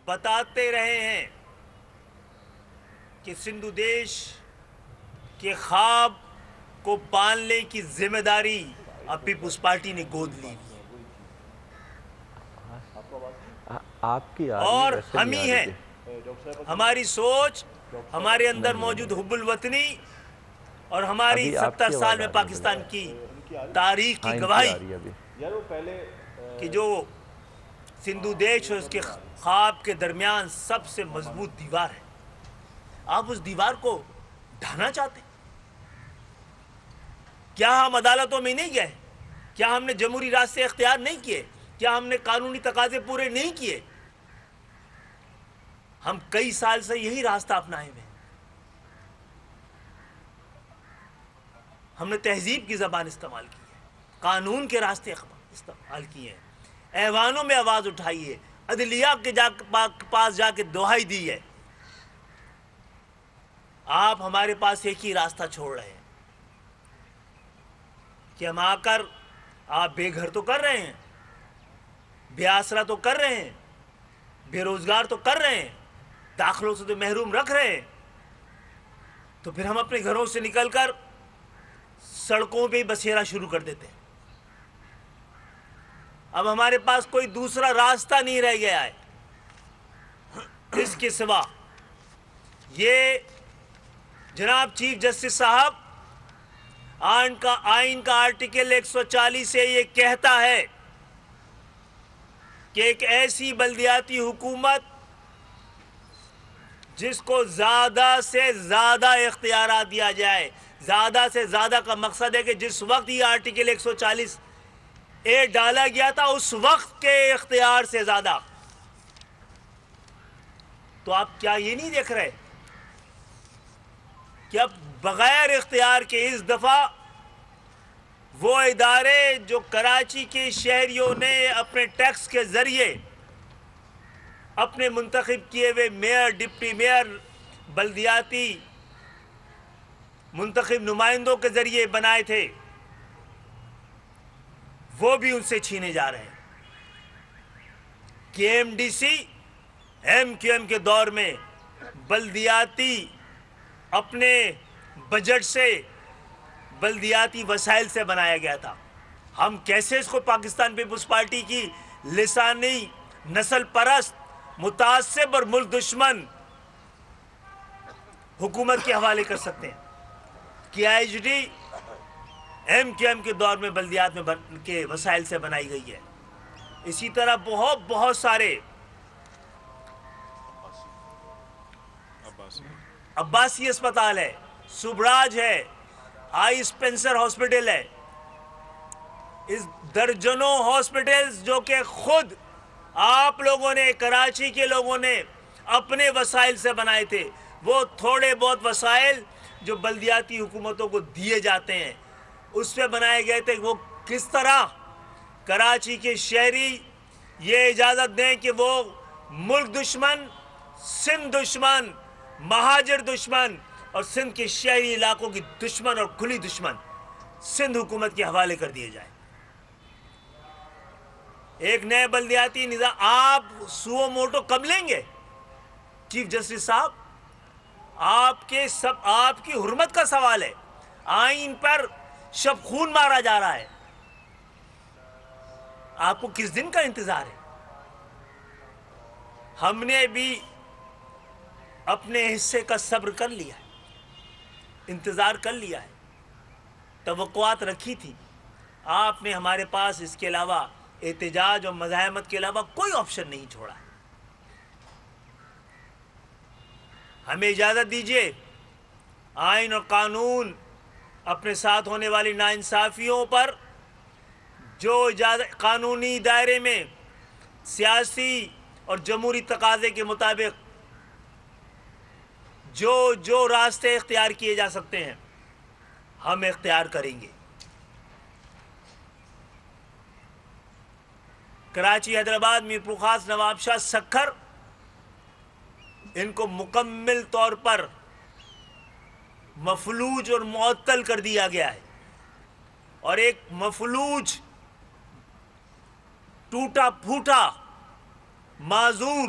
بتاتے رہے ہیں کہ سندھو دیش کے خواب کو پالنے کی ذمہ داری اب پیپلز پارٹی نے گود لی آپ کی اور ہم ہی ہیں. ہماری سوچ، ہمارے اندر موجود حب الوطنی اور ہماری 70 سال میں پاکستان کی تاریخ کی گواہی کہ جو سندھو دیش اور اس کے خواب کے درمیان سب سے مضبوط دیوار ہے، آپ اس دیوار کو ڈھانا چاہتے ہیں. کیا ہم عدالتوں میں نہیں گئے؟ کیا ہم نے جمہوری راستے اختیار نہیں کیے؟ کیا ہم نے قانونی تقاضے پورے نہیں کیے؟ ہم کئی سال سے یہی راستہ اپنائے ہوئے ہیں. ہم نے تہذیب کی زبان استعمال کی ہے، قانون کے راستے استعمال کیے ہیں، ایوانوں میں آواز اٹھائی ہے، عدلیہ کے پاس جا کے دہائی دی ہے. آپ ہمارے پاس ایک ہی راستہ چھوڑ رہے ہیں کہ ہم آ کر آپ بے گھر تو کر رہے ہیں، بے آسرا تو کر رہے ہیں، بے روزگار تو کر رہے ہیں، داخلوں سے تو محروم رکھ رہے ہیں، تو پھر ہم اپنے گھروں سے نکل کر سڑکوں پہ بسیرا شروع کر دیتے ہیں. اب ہمارے پاس کوئی دوسرا راستہ نہیں رہ گیا ہے اس کے سوا. یہ جناب چیف جسٹس صاحب آئین کا آرٹیکل 140 سے یہ کہتا ہے کہ ایک ایسی بلدیاتی حکومت جس کو زیادہ سے زیادہ اختیارات دیا جائے، زیادہ سے زیادہ کا مقصد ہے کہ جس وقت یہ آرٹیکل 140 اے ڈالا گیا تھا اس وقت کے اختیار سے زیادہ. تو آپ کیا یہ نہیں دیکھ رہے کہ اب بغیر اختیار کے اس دفعہ وہ ادارے جو کراچی کے شہریوں نے اپنے ٹیکس کے ذریعے اپنے منتخب کیے ہوئے میئر، ڈپٹی میئر، بلدیاتی منتخب نمائندوں کے ذریعے بنائے تھے، وہ بھی ان سے چھینے جا رہے ہیں. کہ M D C M Q M کے دور میں بلدیاتی اپنے بجٹ سے، بلدیاتی وسائل سے بنایا گیا تھا. ہم کیسے اس کو پاکستان پیپلز پارٹی کی لسانی، نسل پرست، متعصب اور ملک دشمن حکومت کے حوالے کر سکتے ہیں؟ کہ I H D M Q M کے دور میں بلدیات میں کے وسائل سے بنائی گئی ہے. اسی طرح بہت سارے عباسی اسپتال ہے، سبراج ہے، آئی اسپینسر ہاسپٹل ہے، اس درجنوں ہاسپٹلز جو کہ خود آپ لوگوں نے، کراچی کے لوگوں نے اپنے وسائل سے بنائے تھے. وہ تھوڑے بہت وسائل جو بلدیاتی حکومتوں کو دیے جاتے ہیں اس پہ بنائے گئے تھے. وہ کس طرح کراچی کے شہری یہ اجازت دیں کہ وہ ملک دشمن، سندھ دشمن، مہاجر دشمن اور سندھ کے شہری علاقوں کی دشمن اور کھلی دشمن سندھ حکومت کے حوالے کر دیے جائیں. ایک نئے بلدیاتی نظام آپ سو موٹو کب لیں گے چیف جسٹس صاحب؟ آپ کی حرمت کا سوال ہے. آئین پر شب خون مارا جا رہا ہے. آپ کو کس دن کا انتظار ہے؟ ہم نے بھی اپنے حصے کا صبر کر لیا ہے، انتظار کر لیا ہے، توقعات رکھی تھی. آپ نے ہمارے پاس اس کے علاوہ احتجاج اور مزاحمت کے علاوہ کوئی آپشن نہیں چھوڑا ہے. ہمیں اجازت دیجیے آئین اور قانون اپنے ساتھ ہونے والی ناانصافیوں پر جو قانونی دائرے میں سیاسی اور جمہوری تقاضے کے مطابق جو راستے اختیار کیے جا سکتے ہیں ہم اختیار کریں گے. کراچی، حیدرآباد، میرپور خاص، نواب شاہ، سکھر، ان کو مکمل طور پر مفلوج اور معطل کر دیا گیا ہے. اور ایک مفلوج، ٹوٹا پھوٹا، معذور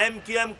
MQM